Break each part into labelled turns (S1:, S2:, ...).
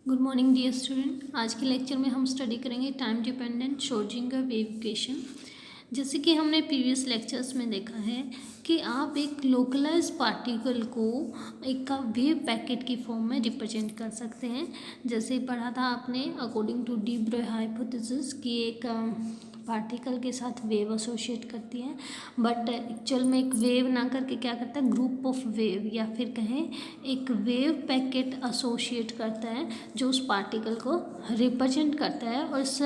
S1: Good morning dear student. आज के lecture में हम स्टडी करेंगे time dependent Schrodinger wave equation. जैसे कि हमने प्रीवियस लेक्चर्स में देखा है कि आप एक लोकलाइज पार्टिकल को एक का वेव पैकेट की फॉर्म में रिप्रेजेंट कर सकते हैं। जैसे पढ़ा था आपने according to D Brohi hypothesis कि एक पार्टिकल के साथ वेव एसोसिएट करती है, बट एक्चुअल में एक वेव ना करके क्या करता है, ग्रुप ऑफ वेव या फिर कहें एक वेव पैकेट एसोसिएट करता है जो उस पार्टिकल को रिप्रेजेंट करता है। और इस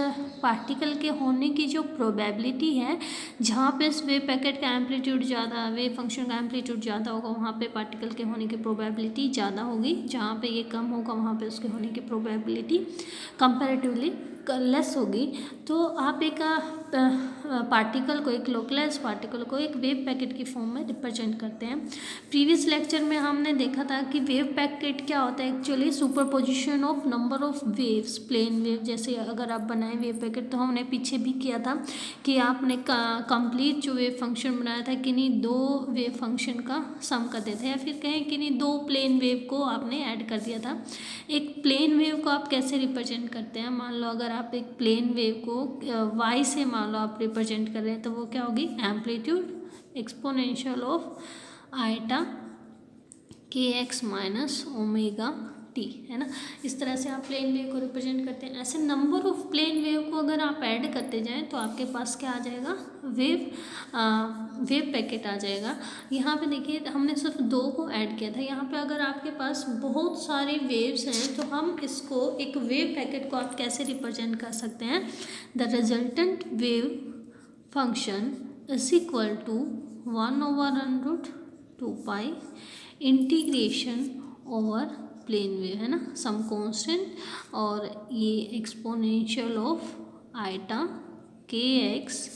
S1: पार्टिकल के होने की जो प्रोबेबिलिटी है, जहाँ पे इस वेव पैकेट का एम्पलीट्यूड ज़्यादा, वेव फंक्शन का एम्पलीट्यूड ज़्यादा होगा, वहाँ पे पार्टिकल के होने की प्रोबेबिलिटी ज़्यादा होगी। जहाँ पे ये कम होगा वहाँ पे उसके होने की प्रोबेबिलिटी कंपैरेटिवली लेस होगी। तो आप एक पार्टिकल को, एक लोकलाइज पार्टिकल को एक वेव पैकेट की फॉर्म में रिप्रेजेंट करते हैं। प्रीवियस लेक्चर में हमने देखा था कि वेव पैकेट क्या होता है, actually superposition of number of waves, plane wave. जैसे अगर आप बनाए वेव पैकेट, तो हमने पीछे भी किया था कि आपने कंप्लीट जो वेव फंक्शन बनाया था किन्हीं दो वेव फंक्शन का सम कर देते हैं, या फिर कहें किन्हीं दो प्लेन वेव को आपने ऐड कर दिया था। एक प्लेन वेव को आप कैसे रिप्रेजेंट करते हैं, मान लो अगर आप एक प्लेन वेव को वाई से मान लो आप रिप्रेजेंट कर रहे हैं, तो वो क्या होगी, amplitude exponential of iota k x minus omega T, है ना। इस तरह से आप प्लेन वेव को रिप्रेजेंट करते हैं। ऐसे नंबर ऑफ प्लेन वेव को अगर आप ऐड करते जाएं तो आपके पास क्या आ जाएगा, वेव पैकेट आ जाएगा। यहाँ पे देखिए हमने सिर्फ दो को ऐड किया था, यहाँ पे अगर आपके पास बहुत सारी वेव्स हैं तो हम इसको एक वेव पैकेट को आप कैसे रिप्रेजेंट कर सकते हैं, the resultant wave function is equal to 1/√2 integration over plane wave, है ना, सम कांस्टेंट, और ये exponential of iota k x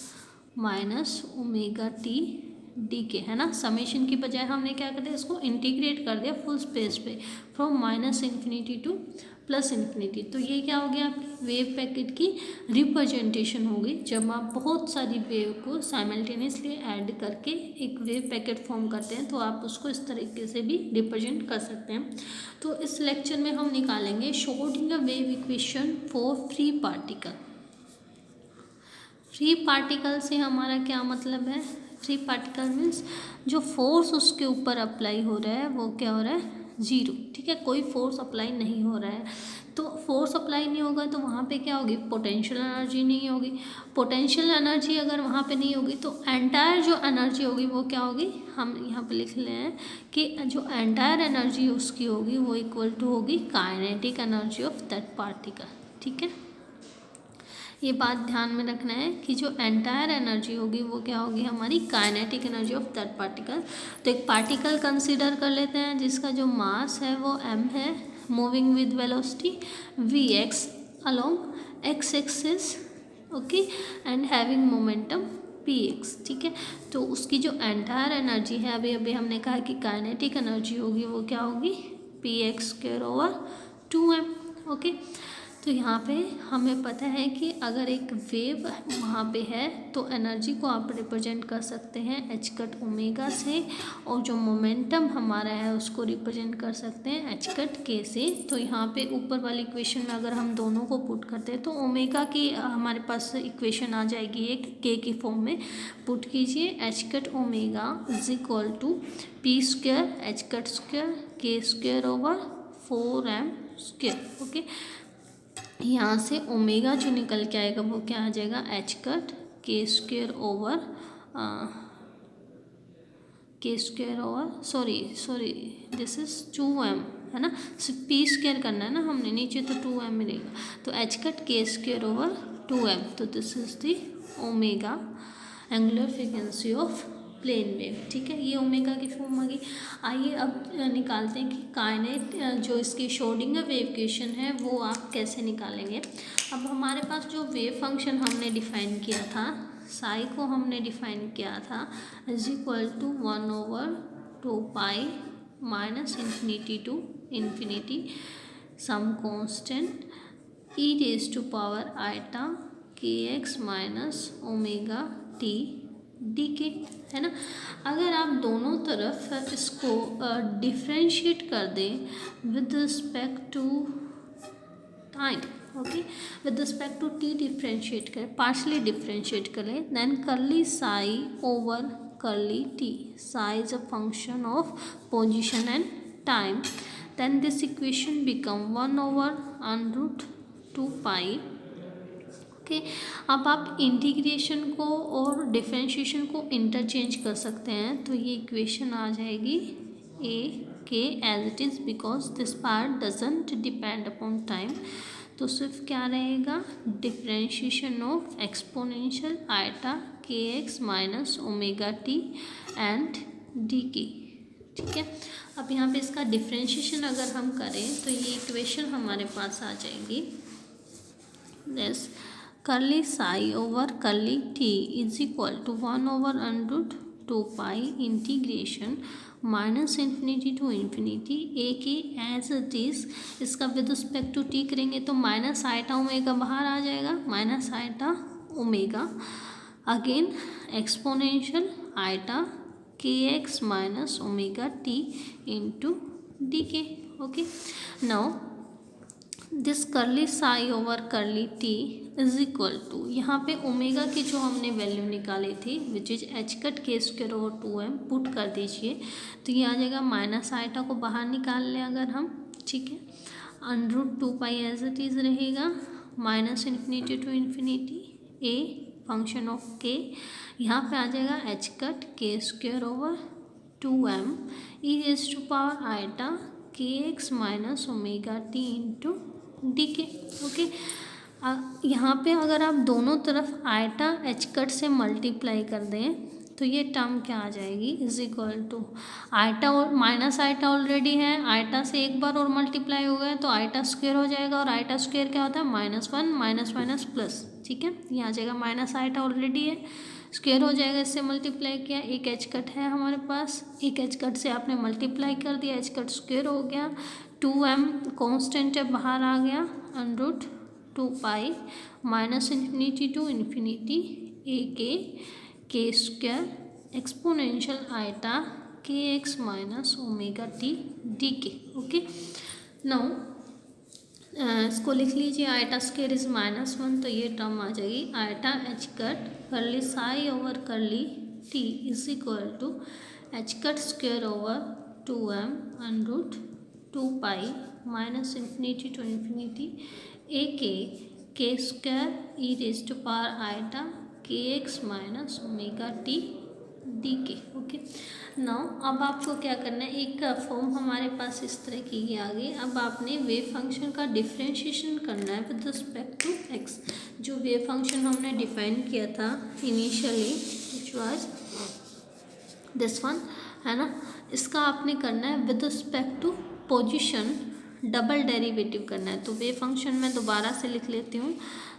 S1: minus omega t d k, है ना। समेशन की बजाय हमने क्या कर दिया, इसको इंटीग्रेट कर दिया फुल स्पेस पे, from minus infinity two plus infinity. तो ये क्या हो गया, आपकी वेव पैकेट की रिप्रेजेंटेशन होगी। जब आप बहुत सारी वेव को साइमल्टेनियसली ऐड करके एक वेव पैकेट फॉर्म करते हैं तो आप उसको इस तरीके से भी रिप्रेजेंट कर सकते हैं। तो इस लेक्चर में हम निकालेंगे Schrodinger wave equation for free particle. Free particle से हमारा क्या मतलब है, फ्री पार्टिकल मीन्स जो फोर्स उसके ऊपर अप्लाई हो रहा है वो क्या हो रहा है, ज़ीरो, ठीक है, कोई फोर्स अप्लाई नहीं हो रहा है। तो फोर्स अप्लाई नहीं होगा तो वहाँ पे क्या होगी, पोटेंशियल एनर्जी नहीं होगी। पोटेंशियल एनर्जी अगर वहाँ पे नहीं होगी तो एंटायर जो एनर्जी होगी वो क्या होगी, हम यहाँ पे लिख ले हैं कि जो एंटायर एनर्जी उसकी होगी वो इक्वल टू होगी kinetic energy of that particle, ठीक है। ये बात ध्यान में रखना है कि जो एंटायर एनर्जी होगी वो क्या होगी, हमारी kinetic energy of that particle. तो एक पार्टिकल कंसीडर कर लेते हैं जिसका जो मास है वो m है, moving with velocity vx along x axis, okay, and having momentum px, ठीक है। तो उसकी जो एंटायर एनर्जी है, अभी अभी हमने कहा कि काइनेटिक एनर्जी होगी वो क्या होगी, px²/2m, ओके। तो यहाँ पे हमें पता है कि अगर एक वेव वहाँ पे है तो एनर्जी को आप रिप्रेजेंट कर सकते हैं एच कट ओमेगा से, और जो मोमेंटम हमारा है उसको रिप्रेजेंट कर सकते हैं एच कट के से। तो यहाँ पे ऊपर वाली इक्वेशन में अगर हम दोनों को पुट करते हैं तो ओमेगा की हमारे पास इक्वेशन आ जाएगी एक के की फॉर्म में। पुट कीजिए, h cut omega is equal to p square h cut square k²/4m², okay. यहाँ से ओमेगा जो निकल के आएगा वो क्या आ जाएगा, h cut k² sorry this is 2m, है ना, सिर्फ पी स्क्वायर करना है ना हमने, नीचे तो 2m मिलेगा। तो एच कट k²/2m, तो this is the omega angular frequency of plane wave, ठीक है। ये ओमेगा की फॉर्म आ गई। आइए अब निकालते हैं कि काइनेट जो इसकी श्रोडिंगर वेव इक्वेशन है वो आप कैसे निकालेंगे। अब हमारे पास जो वेव फंक्शन हमने डिफाइन किया था, साई को हमने डिफाइन किया था is equal to 1/2 minus infinity to infinity sum constant e⁻ आइटा k x minus omega t d k, है ना। अगर आप दोनों तरफ इसको डिफ्रेंशिएट कर दें with respect to time. Okay, with respect to t differentiate करें, पार्शली डिफ्रेंशिएट करें, then curly psi over curly t, psi is a function of position and time, then this equation become 1 over under root 2 pi। Okay, अब आप integration को और differentiation को interchange कर सकते हैं, तो ये इक्वेशन आ जाएगी A k as it is, because this part doesn't depend upon time. तो सिर्फ क्या रहेगा, differentiation of exponential iota k x minus omega t and d k. ठीक है, अब यहाँ पे इसका डिफरेंशिएशन अगर हम करें तो ये इक्वेशन हमारे पास आ जाएगी, this curly psi over curly t is equal to 1 over under root 2 pi integration minus infinity to infinity A k as it is. इसका विद रिस्पेक्ट टू टी करेंगे तो माइनस आइटा ओमेगा बाहर आ जाएगा, minus iota omega, again exponential iota k x minus omega t into d k. Okay, now this curly psi over curly t is equal to, यहाँ पे omega की जो हमने वैल्यू निकाली थी which is H cut k square over 2m, put कर दीजिए तो ये आ जाएगा, माइनस आइटा को बाहर निकाल लें अगर हम, ठीक है, under root 2 pi as it is रहेगा, minus infinity to infinity A function of k, यहाँ पे आ जाएगा h cut k square over 2m e raise to power iota k x minus omega t into d k. Okay, यहाँ पे अगर आप दोनों तरफ आइटा एच कट से मल्टीप्लाई कर दें तो ये टर्म क्या आ जाएगी, इज इक्वल टू आइटा और माइनस आइटा ऑलरेडी है, आइटा से एक बार और मल्टीप्लाई हो गया तो आइटा स्क्वायर हो जाएगा, और आइटा स्क्वायर क्या होता है, -1 माइनस माइनस प्लस। ठीक है, ये आ जाएगा, माइनस आइटा ऑलरेडी है, स्क्वायर हो जाएगा, इससे मल्टीप्लाई किया, एक एच कट है हमारे पास, एक एच कट से आपने मल्टीप्लाई कर दिया, एच कट स्क्वायर हो गया, 2m कॉन्स्टेंट है बाहर आ गया, under root 2 pi minus infinity to infinity A k square exponential iota k x minus omega t d k. Okay, now इसको लिख लीजिए, आइटा स्क्वायर इज -1, तो ये टर्म आ जाएगी iota h cut curly psi over curly t is equal to h cut square over 2m under root 2 pi minus infinity to infinity A k square e raise to power iota k x minus omega t d k. Okay, now अब आपको क्या करना है, एक form हमारे पास इस तरह की ये आ गई, अब आपने वेव फंक्शन का डिफरेंशिएशन करना है विद रिस्पेक्ट टू एक्स। जो वेव फंक्शन हमने डिफाइन किया था initially which was this one, है ना, इसका आपने करना है with respect to position, double derivative करना है। तो वेव फंक्शन में दोबारा से लिख लेती हूँ,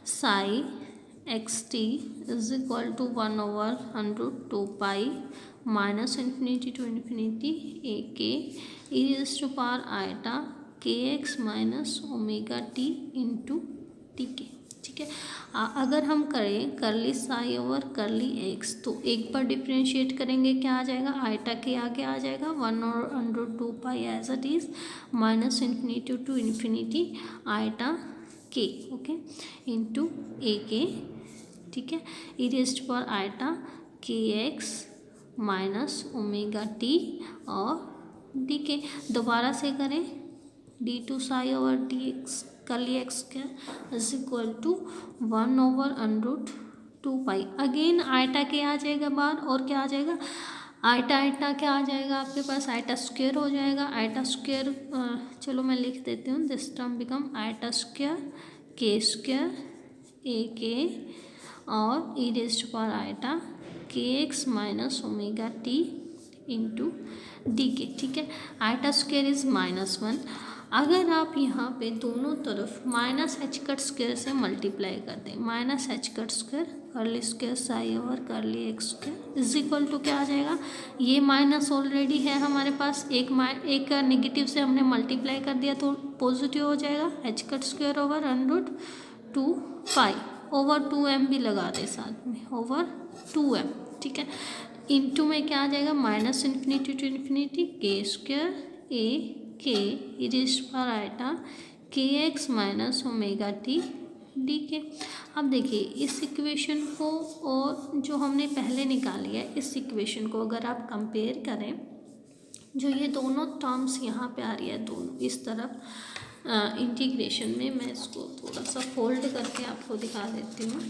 S1: psi x t is equal to 1 over under root 2 pi minus infinity to infinity A k e raise to power iota k x minus omega t into t k. ठीक है, अगर हम करें curly psi over curly x तो एक बार differentiate करेंगे, क्या आ जाएगा, आइटा के आगे आ जाएगा 1 और under root 2 pi as it is minus infinity to infinity iota k, okay, into A k. ठीक है, e raise to power iota k x minus omega t और डी के। दोबारा से करें, d two psi over d x curly x square is equal to 1 over under root 2 pi, again iota k आ जाएगा बाहर, और क्या आ जाएगा, आइटा क्या आ जाएगा आपके पास, आइटा स्क्वायर हो जाएगा, आइटा स्क्वायर, चलो मैं लिख देती हूँ, this term become iota square k square A k और e raise to power iota k x minus omega t into d k. ठीक है, आइटा स्क्वायर इज -1, अगर आप यहाँ पे दोनों तरफ माइनस एच कट स्क्वायर से मल्टीप्लाई कर दें, minus h cut square curly square psi over curly x square is equal to क्या आ जाएगा, ये माइनस ऑलरेडी है हमारे पास, एक नेगेटिव से हमने मल्टीप्लाई कर दिया तो पॉजिटिव हो जाएगा, h cut square over under root 2 pi over 2m भी लगा दे साथ में, ओवर 2m। ठीक है, इंटू में क्या आ जाएगा, minus infinity to infinity k square A k e raise to power iota k x minus omega t d k. अब देखिए इस इक्वेशन को और जो हमने पहले निकाली है इस इक्वेशन को अगर आप कंपेयर करें, जो ये दोनों टर्म्स यहाँ पे आ रही है दोनों इस तरफ इंटीग्रेशन में, मैं इसको थोड़ा सा फोल्ड करके आपको दिखा देती हूँ।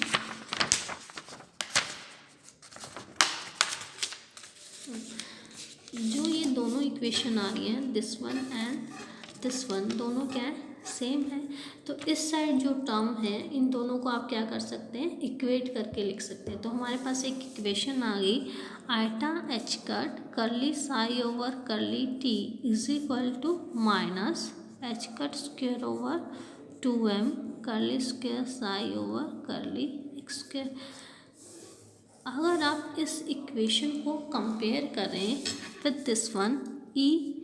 S1: जो ये दोनों इक्वेशन आ रही हैं this one and this one, दोनों क्या है सेम है। तो इस साइड जो टर्म है इन दोनों को आप क्या कर सकते हैं इक्वेट करके लिख सकते हैं। तो हमारे पास एक इक्वेशन आ गई eta h cut curly psi over curly t is equal to minus h cut square over 2m curly square psi over curly x square. अगर आप इस इक्वेशन को कंपेयर करें with this one, E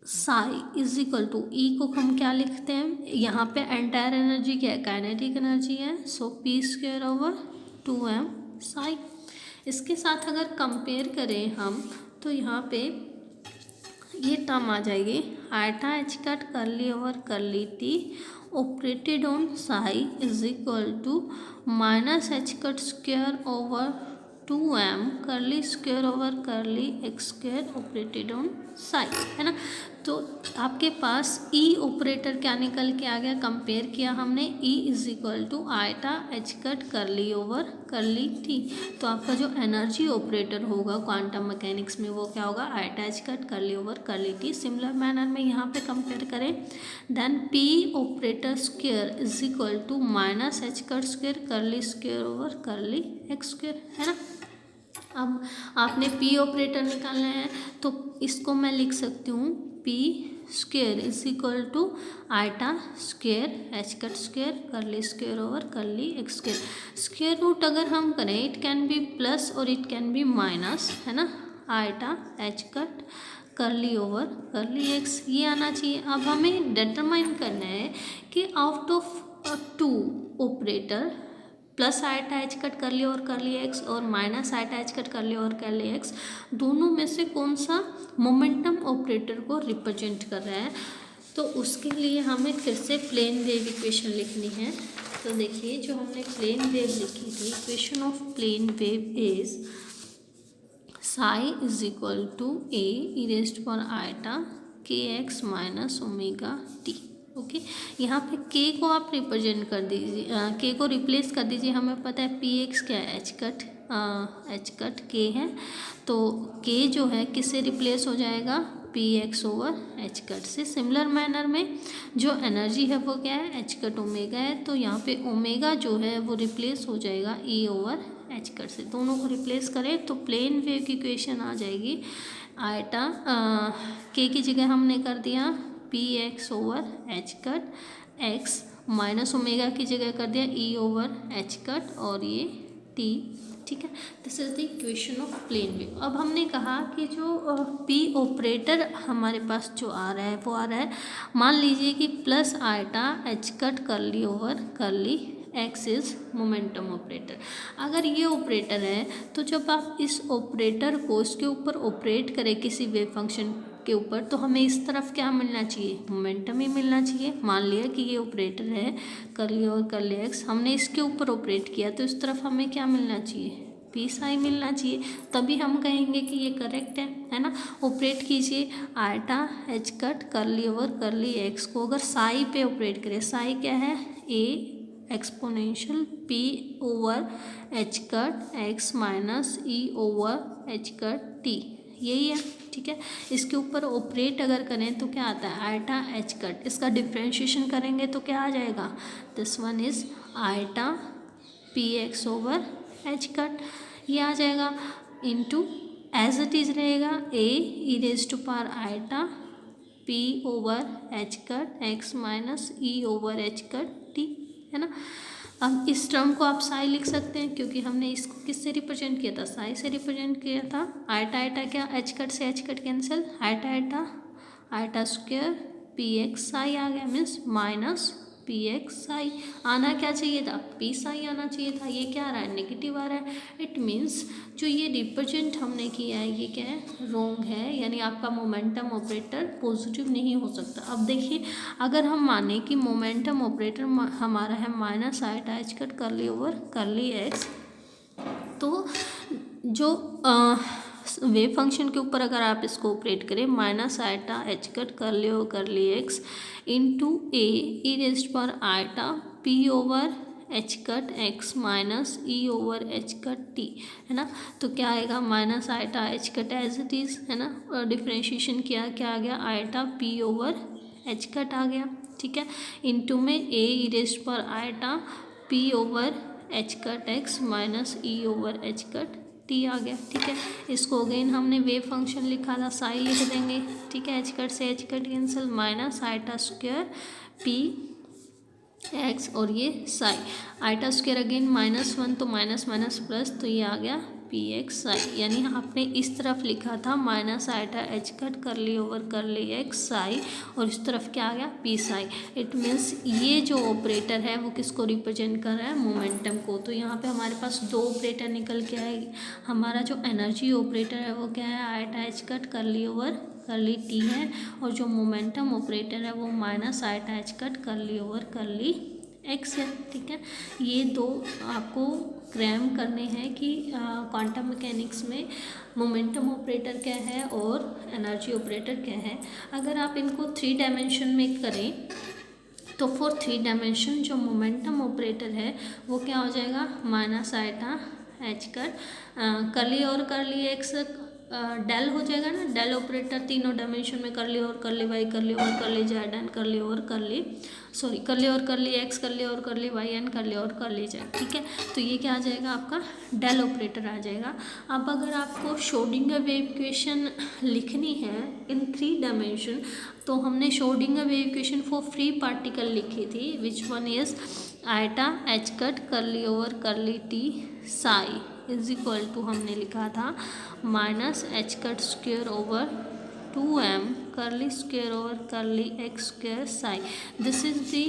S1: psi is equal to E को हम क्या लिखते हैं, यहाँ पे एंटायर एनर्जी क्या है काइनेटिक एनर्जी है, so p square over 2m psi. इसके साथ अगर कंपेयर करें हम तो यहाँ पे ये टर्म आ जाएगी iota h cut curly over curly t operated on psi is equal to minus h cut square over 2m curly square over curly x square operated on psi, है ना। तो आपके पास ई ऑपरेटर क्या निकल के आ गया, कंपेयर किया हमने, E is equal to iota h cut curly over curly t. तो आपका जो एनर्जी ऑपरेटर होगा क्वांटम मैकेनिक्स में वो क्या होगा iota h cut curly over curly t. Similar manner में यहाँ पे कंपेयर करें then p operator square is equal to minus h cut square curly square over curly x square, है ना। अब आपने पी ऑपरेटर निकालना है तो इसको मैं लिख सकती हूँ p square is equal to iota square h cut square curly square over curly x square. Square root अगर हम करें इट कैन बी प्लस और इट कैन बी माइनस, है ना। Iota h cut curly over curly x ये आना चाहिए। अब हमें डिटरमाइन करना है कि out of two operator plus iota h cut कर लिया और कर लिया एक्स और माइनस आयटा एच कट कर लिया और कर लिया एक्स, दोनों में से कौन सा मोमेंटम ऑपरेटर को रिप्रेजेंट कर रहा है। तो उसके लिए हमें फिर से प्लेन वेव इक्वेशन लिखनी है। तो देखिए जो हमने प्लेन वेव लिखी थी, equation of plane wave is psi is equal to A e raised पर iota k x minus omega t. Okay, यहाँ पे के को आप रिप्रेजेंट कर दीजिए, के को रिप्लेस कर दीजिए। हमें पता है पी एक्स क्या है एच कट के है, तो के जो है किससे रिप्लेस हो जाएगा P x over h cut से। सिमिलर मैनर में जो एनर्जी है वो क्या है एच कट ओमेगा है, तो यहाँ पे ओमेगा जो है वो रिप्लेस हो जाएगा ई ओवर एच कट से। दोनों को रिप्लेस करें तो प्लेन वेव की इक्वेशन आ जाएगी आयटा के की जगह हमने कर दिया P x over h cut x minus omega की जगह कर दिया ई ओवर एच कट और ये टी, ठीक है। This is the equation of plane wave. अब हमने कहा कि जो पी ऑपरेटर हमारे पास जो आ रहा है वो आ रहा है, मान लीजिए कि plus iota h cut curly over curly x is momentum operator. अगर ये ऑपरेटर है तो जब आप इस ऑपरेटर को इसके ऊपर ऑपरेट करें किसी वेव फंक्शन के ऊपर तो हमें इस तरफ क्या मिलना चाहिए मोमेंटम ही मिलना चाहिए। मान लिया कि ये ऑपरेटर है करली और करली एक्स, हमने इसके ऊपर ऑपरेट किया तो इस तरफ हमें क्या मिलना चाहिए पी साई मिलना चाहिए, तभी हम कहेंगे कि ये करेक्ट है ना। ऑपरेट कीजिए eta h cut curly over curly x को अगर साई पे ऑपरेट करें, साई क्या है ए exponential P over h cut x minus E over h cut T, यही है, ठीक है। इसके ऊपर ऑपरेट अगर करें तो क्या आता है आयटा एच कट, इसका डिफ्रेंशिएशन करेंगे तो क्या आ जाएगा this one is iota p x over h cut, ये आ जाएगा इनटू एज इट इज रहेगा A e raise to power iota p over h cut x minus E over h cut t, है ना। अब इस टर्म को आप साई लिख सकते हैं क्योंकि हमने इसको किससे रिप्रेजेंट किया था साई से रिप्रेजेंट किया था। आयटा आयटा क्या एच कट से h cut cancel, iota iota iota square p x psi आ गया means minus p x psi. आना क्या चाहिए था, पी साई आना चाहिए था, ये क्या आ रहा है, नेगेटिव आ रहा है। इट मीन्स जो ये रिप्रेजेंट हमने किया है ये क्या है, रॉन्ग है, यानी आपका मोमेंटम ऑपरेटर पॉजिटिव नहीं हो सकता। अब देखिए अगर हम माने कि मोमेंटम ऑपरेटर हमारा है minus iota h cut curly over curly x, तो जो वेव फंक्शन के ऊपर अगर आप इसको ऑपरेट करें minus iota h cut curly x into A e raised पर iota p over h cut x minus E over h cut t, है ना। तो क्या आएगा, minus iota h cut as it is, है ना, differentiation किया, क्या आ गया, iota p over h cut आ गया, ठीक है, इंटू में ए ई रेस्ट पर iota p over h cut x minus E over h cut t आ गया, ठीक है। इसको अगेन हमने वेव फंक्शन लिखा था, साई लिख देंगे, ठीक है, एच कट से h cut cancel, minus iota square p x और ये साई, आइटा स्क्वायर अगेन -1 तो माइनस माइनस प्लस, तो ये आ गया पी एक्स साई, यानी आपने इस तरफ लिखा था minus iota h cut curly over curly x psi, और इस तरफ क्या आ गया, पी साई। इट मीन्स ये जो ऑपरेटर है वो किसको रिप्रेजेंट कर रहा है, मोमेंटम को। तो यहाँ पे हमारे पास दो ऑपरेटर निकल के आएगी, हमारा जो एनर्जी ऑपरेटर है वो क्या है, iota h cut curly over curly t है, और जो मोमेंटम ऑपरेटर है वो minus iota h cut curly over curly x है, ठीक है। ये दो आपको क्रैम करने हैं कि क्वांटम मैकेनिक्स में मोमेंटम ऑपरेटर क्या है और एनर्जी ऑपरेटर क्या है। अगर आप इनको 3 डायमेंशन में करें तो फॉर 3 डायमेंशन जो मोमेंटम ऑपरेटर है वो क्या हो जाएगा, माइनस आइटा एच कट करली और करली एक्स डेल हो जाएगा ना, डेल ऑपरेटर तीनों डायमेंशन में करली और करली वाई करली और करली जेड एन करली और करली सॉरी करली और करली एक्स करली और करली वाई एन करली और करली जेड, ठीक है। तो ये क्या आ जाएगा, आपका डेल ऑपरेटर आ जाएगा। अब अगर आपको श्रोडिंगर वेव इक्वेशन लिखनी है इन 3 डायमेंशन, तो हमने Schrodinger wave equation for free particle लिखी थी, which one is iota h cut curly over curly t psi is equal to, हमने लिखा था minus h cut square over 2m curly square over curly x square psi. This is the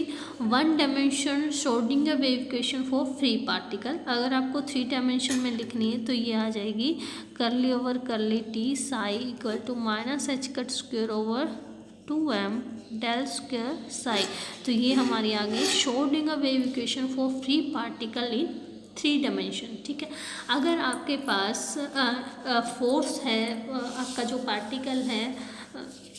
S1: 1 dimension Schrodinger wave equation for free particle. अगर आपको 3 dimension में लिखनी है तो ये आ जाएगी curly over curly t psi equal to minus h cut square over 2m del square psi. तो ये हमारी आ गई Schrodinger wave equation for free particle in 3 dimension, ठीक है। अगर आपके पास फोर्स है, आपका जो पार्टिकल है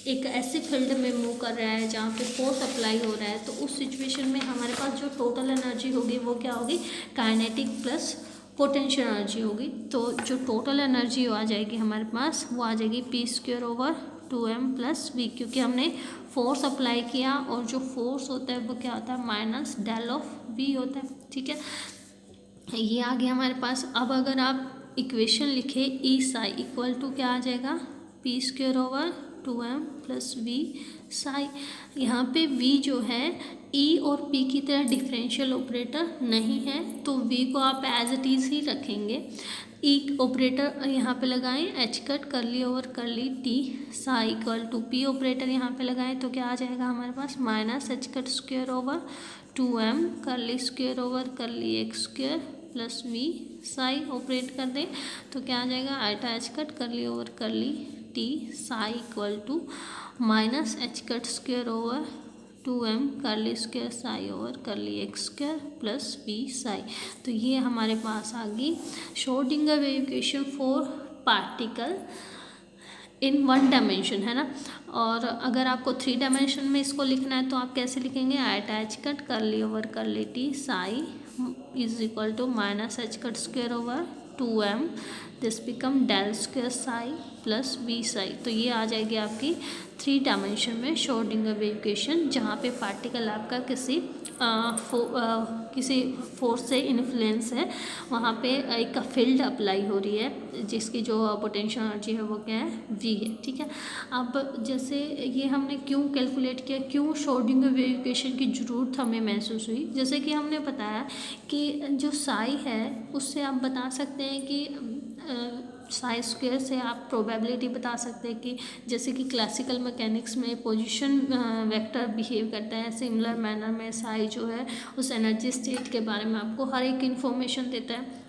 S1: एक ऐसे फील्ड में मूव कर रहा है जहाँ पे फोर्स अप्लाई हो रहा है, तो उस सिचुएशन में हमारे पास जो टोटल एनर्जी होगी वो क्या होगी, काइनेटिक प्लस पोटेंशियल एनर्जी होगी। तो जो टोटल एनर्जी आ जाएगी हमारे पास वो आ जाएगी p square over 2m plus v, क्योंकि हमने फोर्स अप्लाई किया और जो फोर्स होता है वो क्या होता है, माइनस डेल ऑफ वी होता है, ठीक है। ये आ गया हमारे पास। अब अगर आप इक्वेशन लिखे ई साई इक्वल टू क्या आ जाएगा, p square over 2m plus we psi. यहाँ पे v जो है e और p की तरह डिफरेंशियल ऑपरेटर नहीं है, तो v को आप एज इट इज़ ही रखेंगे। ई ऑपरेटर यहाँ पे लगाएं, h cut curly over curly t psi equal to p operator यहाँ पे लगाएं, तो क्या आ जाएगा हमारे पास, minus h cut square over 2m curly square over curly x square plus we psi operate कर दें तो क्या आ जाएगा, iota h cut curly over curly t psi equal to minus h cut square over 2m curly square psi over curly x square plus we psi. तो ये हमारे पास आ गई Schrodinger wave equation for particle in 1 dimension, है ना। और अगर आपको 3 डायमेंशन में इसको लिखना है तो आप कैसे लिखेंगे, iota h cut curly over curly t psi is equal to minus h cut square over 2m this become del square psi plus we psi. तो ये आ जाएगी आपकी 3 डायमेंशन में श्रोडिंगर वेव इक्वेशन, जहाँ पे पार्टिकल आपका किसी फोर्स से इन्फ्लुएंस है, वहाँ पे एक फील्ड अप्लाई हो रही है जिसकी जो पोटेंशियल एनर्जी है वो क्या है, वी है, ठीक है। अब जैसे ये हमने क्यों कैलकुलेट किया, क्यों श्रोडिंगर वेव इक्वेशन की ज़रूरत हमें महसूस हुई, जैसे कि हमने बताया कि जो साई है उससे आप बता सकते हैं कि साई स्क्वायर से आप प्रोबेबिलिटी बता सकते हैं कि जैसे कि क्लासिकल मैकेनिक्स में पोजीशन वेक्टर बिहेव करता है, सिमिलर मैनर में साई जो है उस एनर्जी स्टेट के बारे में आपको हर एक इन्फॉर्मेशन देता है।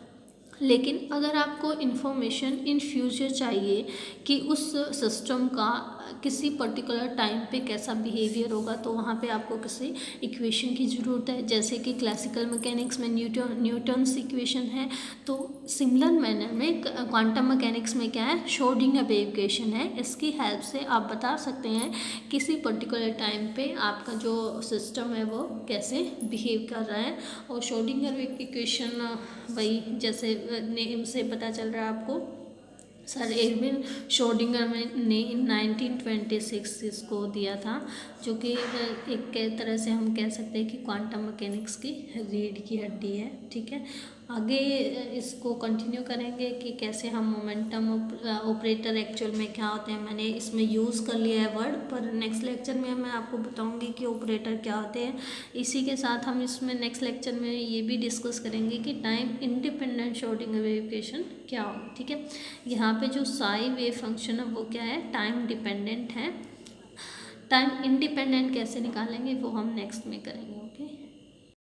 S1: लेकिन अगर आपको इन्फॉर्मेशन इन फ्यूचर चाहिए कि उस सिस्टम का किसी पर्टिकुलर टाइम पे कैसा बिहेवियर होगा, तो वहाँ पे आपको किसी इक्वेशन की ज़रूरत है। जैसे कि क्लासिकल मैकेनिक्स में न्यूटन्स इक्वेशन है, तो सिमिलर मैनर में क्वांटम मैकेनिक्स में क्या है, श्रोडिंगर वेव इक्वेशन है। इसकी हेल्प से आप बता सकते हैं किसी पर्टिकुलर टाइम पे आपका जो सिस्टम है वो कैसे बिहेव कर रहा है। और श्रोडिंगर वेव इक्वेशन वही जैसे नेम से पता चल रहा है आपको, सर एरविन श्रोडिंगर ने 1926 इसको दिया था, जो कि एक तरह से हम कह सकते हैं कि क्वांटम मैकेनिक्स की रीढ़ की हड्डी है। ठीक है, आगे इसको कंटिन्यू करेंगे कि कैसे हम मोमेंटम ऑपरेटर एक्चुअल में क्या होते हैं। मैंने इसमें यूज़ कर लिया है वर्ड, पर नेक्स्ट लेक्चर में मैं आपको बताऊंगी कि ऑपरेटर क्या होते हैं। इसी के साथ हम इसमें नेक्स्ट लेक्चर में ये भी डिस्कस करेंगे कि time independent Schrodinger wave equation क्या होगी। ठीक है, यहाँ पे जो साई वेव फंक्शन है वो क्या है, टाइम डिपेंडेंट है। टाइम इंडिपेंडेंट कैसे निकालेंगे वो हम नेक्स्ट में करेंगे। ओके।